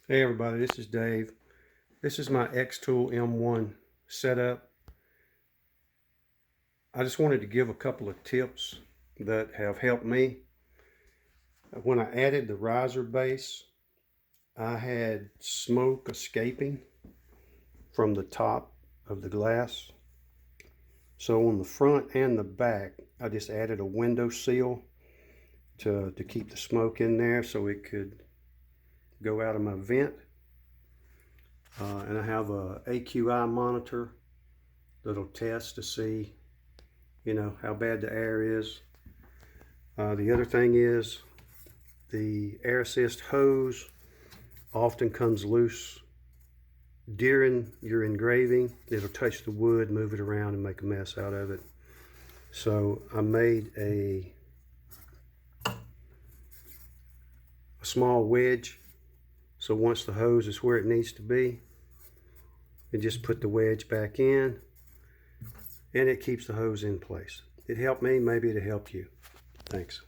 Hey everybody, this is Dave. This is my XTOOL M1 setup. I just wanted to give a couple of tips that have helped me. When I added the riser base, I had smoke escaping from the top of the glass. So on the front and the back, I just added a window seal to keep the smoke in there so it could go out of my vent. And I have a AQI monitor that'll test to see, how bad the air is. The other thing is the air assist hose often comes loose during your engraving. It'll touch the wood, move it around, and make a mess out of it. So I made a small wedge. So once the hose is where it needs to be, you just put the wedge back in and it keeps the hose in place. It helped me, maybe it'll help you. Thanks.